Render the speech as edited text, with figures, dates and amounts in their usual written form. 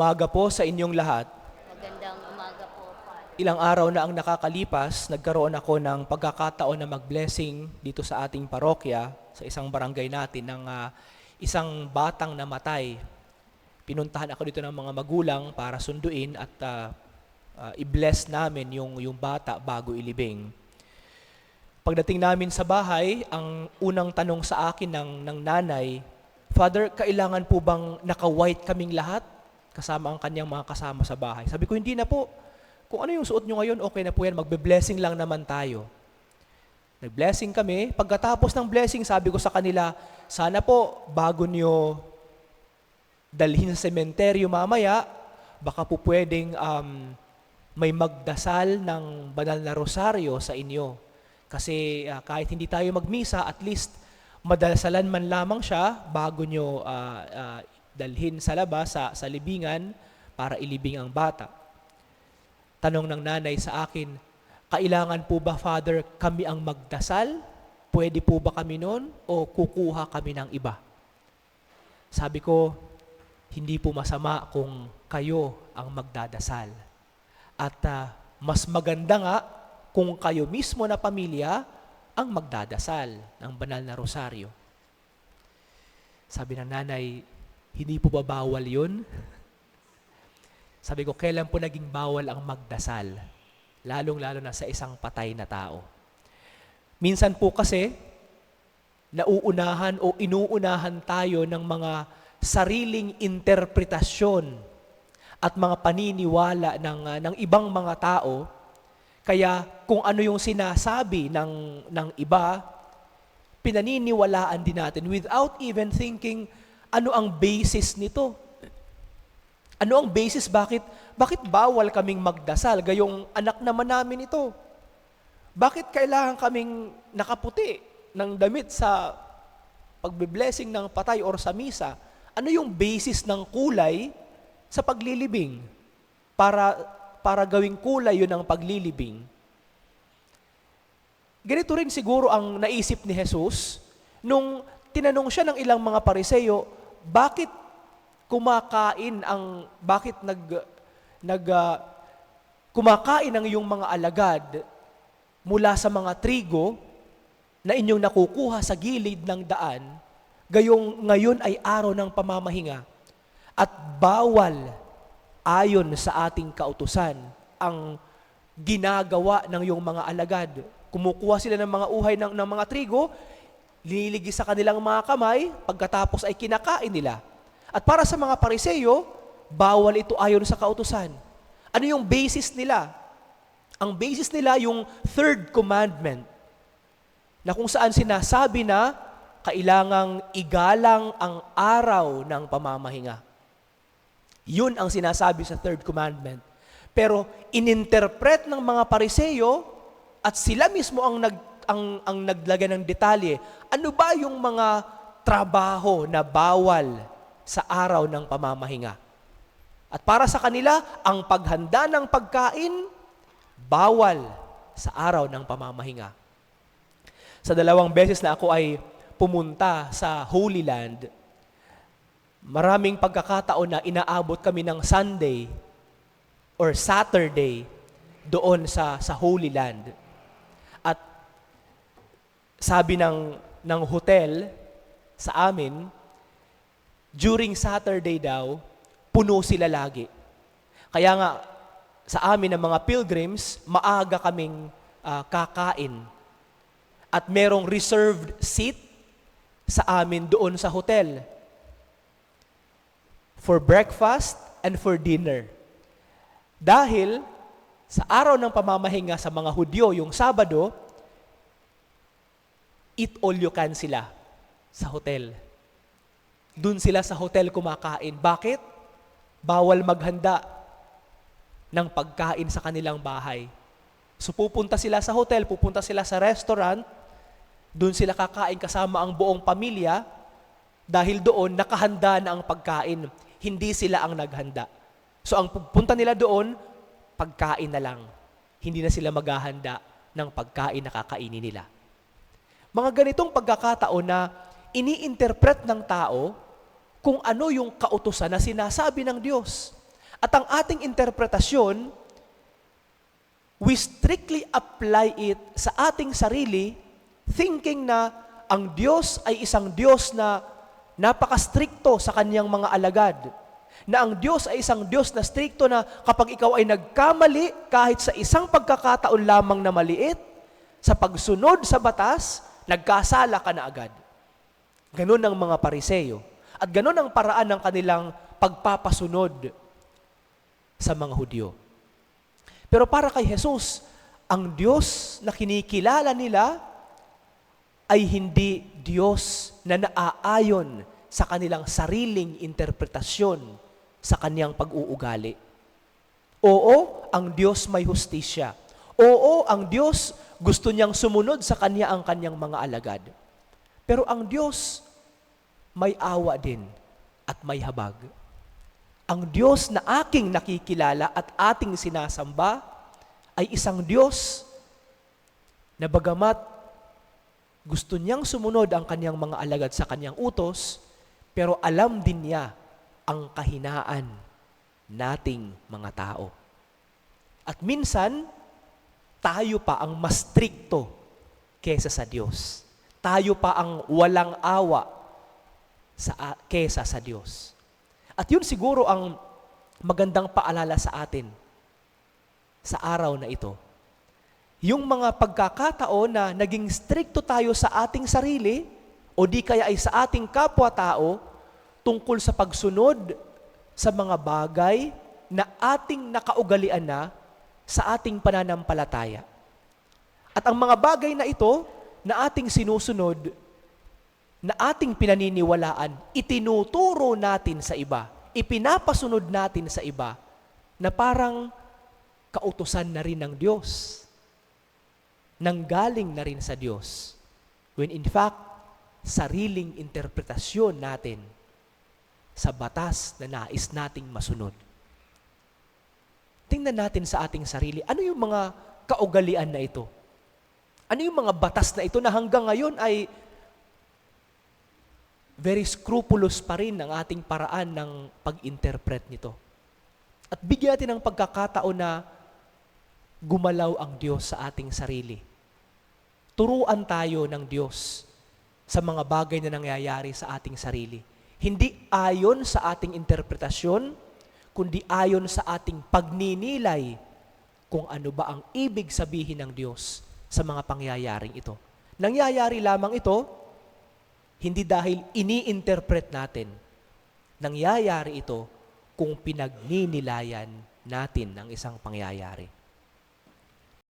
Umaga po sa inyong lahat. Magandang umaga po, Father. Ilang araw na ang nakakalipas, nagkaroon ako ng pagkakataon na mag-blessing dito sa ating parokya, sa isang barangay natin, ng isang batang namatay. Pinuntahan ako dito ng mga magulang para sunduin at i-bless namin yung bata bago ilibing. Pagdating namin sa bahay, ang unang tanong sa akin ng nanay, "Father, kailangan po bang naka-white kaming lahat?" Kasama ang kanyang mga kasama sa bahay. Sabi ko, "Hindi na po. Kung ano yung suot nyo ngayon, okay na po yan. Magbe-blessing lang naman tayo." Nag-blessing kami. Pagkatapos ng blessing, sabi ko sa kanila, "Sana po, bago nyo dalhin sa sementeryo mamaya, baka po pwedeng may magdasal ng banal na rosaryo sa inyo. Kasi kahit hindi tayo magmisa, at least madasalan man lamang siya bago nyo dalhin sa labas, sa libingan, para ilibing ang bata." Tanong ng nanay sa akin, "Kailangan po ba, Father, kami ang magdasal? Pwede po ba kami noon o kukuha kami ng iba?" Sabi ko, hindi po masama kung kayo ang magdadasal. At mas maganda nga kung kayo mismo na pamilya ang magdadasal ng banal na rosaryo. Sabi ng nanay, "Hindi po ba bawal yun?" Sabi ko, kailan po naging bawal ang magdasal? Lalong-lalo na sa isang patay na tao. Minsan po kasi, nauunahan o inuunahan tayo ng mga sariling interpretasyon at mga paniniwala ng ibang mga tao. Kaya kung ano yung sinasabi ng iba, pinaniniwalaan din natin without even thinking, ano ang basis nito? Ano ang basis? Bakit bawal kaming magdasal? Gayong anak naman namin ito. Bakit kailangan kaming nakaputi ng damit sa pagbe-blessing ng patay or sa misa? Ano yung basis ng kulay sa paglilibing? Para gawing kulay yun ang paglilibing. Ganito rin siguro ang naisip ni Jesus nung tinanong siya ng ilang mga Pariseo, bakit kumakain ang iyong mga alagad mula sa mga trigo na inyong nakukuha sa gilid ng daan, gayong ngayon ay araw ng pamamahinga at bawal ayon sa ating kautusan ang ginagawa ng iyong mga alagad. Kumukuha sila ng mga uhay ng mga trigo, liniligi sa kanilang mga kamay, pagkatapos ay kinakain nila. At para sa mga Pariseo, bawal ito ayon sa kautusan. Ano yung basis nila? Ang basis nila yung third commandment, na kung saan sinasabi na kailangang igalang ang araw ng pamamahinga. Yun ang sinasabi sa third commandment. Pero ininterpret ng mga Pariseo at sila mismo ang naglagay ng detalye. Ano ba yung mga trabaho na bawal sa araw ng pamamahinga? At para sa kanila, ang paghanda ng pagkain, bawal sa araw ng pamamahinga. Sa 2 beses na ako ay pumunta sa Holy Land, maraming pagkakataon na inaabot kami ng Sunday or Saturday doon sa Holy Land. At sabi ng hotel sa amin, during Saturday daw, puno sila lagi. Kaya nga, sa amin ng mga pilgrims, maaga kaming kakain. At merong reserved seat sa amin doon sa hotel for breakfast and for dinner. Dahil sa araw ng pamamahinga sa mga Hudyo, yung Sabado, eat all you can sila sa hotel. Doon sila sa hotel kumakain. Bakit? Bawal maghanda ng pagkain sa kanilang bahay. So pupunta sila sa hotel, pupunta sila sa restaurant, doon sila kakain kasama ang buong pamilya, dahil doon nakahanda na ang pagkain. Hindi sila ang naghanda. So ang pupunta nila doon, pagkain na lang. Hindi na sila maghahanda ng pagkain na kakainin nila. Mga ganitong pagkakataon na ini-interpret ng tao kung ano yung kautusan na sinasabi ng Diyos. At ang ating interpretasyon, we strictly apply it sa ating sarili, thinking na ang Diyos ay isang Diyos na napaka-stricto sa kanyang mga alagad. Na ang Diyos ay isang Diyos na stricto na kapag ikaw ay nagkamali, kahit sa isang pagkakataon lamang na maliit, sa pagsunod sa batas, nagkasala ka na agad. Ganun ang mga Pariseyo. At ganun ang paraan ng kanilang pagpapasunod sa mga Hudyo. Pero para kay Jesus, ang Diyos na kinikilala nila ay hindi Diyos na naaayon sa kanilang sariling interpretasyon sa kanyang pag-uugali. Oo, ang Diyos may hustisya. Oo, ang Diyos gusto niyang sumunod sa kanya ang kanyang mga alagad. Pero ang Diyos may awa din at may habag. Ang Diyos na aking nakikilala at ating sinasamba ay isang Diyos na bagamat gusto niyang sumunod ang kanyang mga alagad sa kanyang utos, pero alam din niya ang kahinaan nating mga tao. At minsan, tayo pa ang mas strikto kesa sa Diyos. Tayo pa ang walang awa kesa sa Diyos. At yun siguro ang magandang paalala sa atin sa araw na ito. Yung mga pagkakataon na naging strikto tayo sa ating sarili o di kaya ay sa ating kapwa-tao tungkol sa pagsunod sa mga bagay na ating nakaugalian na sa ating pananampalataya. At ang mga bagay na ito na ating sinusunod, na ating pinaniniwalaan, itinuturo natin sa iba, ipinapasunod natin sa iba, na parang kautusan na rin ng Diyos, nanggaling na rin sa Diyos, when in fact, sariling interpretasyon natin sa batas na nais nating masunod. Tingnan natin sa ating sarili, ano yung mga kaugalian na ito? Ano yung mga batas na ito na hanggang ngayon ay very scrupulous pa rin ang ating paraan ng pag-interpret nito. At bigyan natin ng pagkakataon na gumalaw ang Diyos sa ating sarili. Turuan tayo ng Diyos sa mga bagay na nangyayari sa ating sarili. Hindi ayon sa ating interpretasyon, kundi ayon sa ating pagninilay kung ano ba ang ibig sabihin ng Diyos sa mga pangyayaring ito. Nangyayari lamang ito hindi dahil ini-interpret natin. Nangyayari ito kung pinagninilayan natin ang isang pangyayari.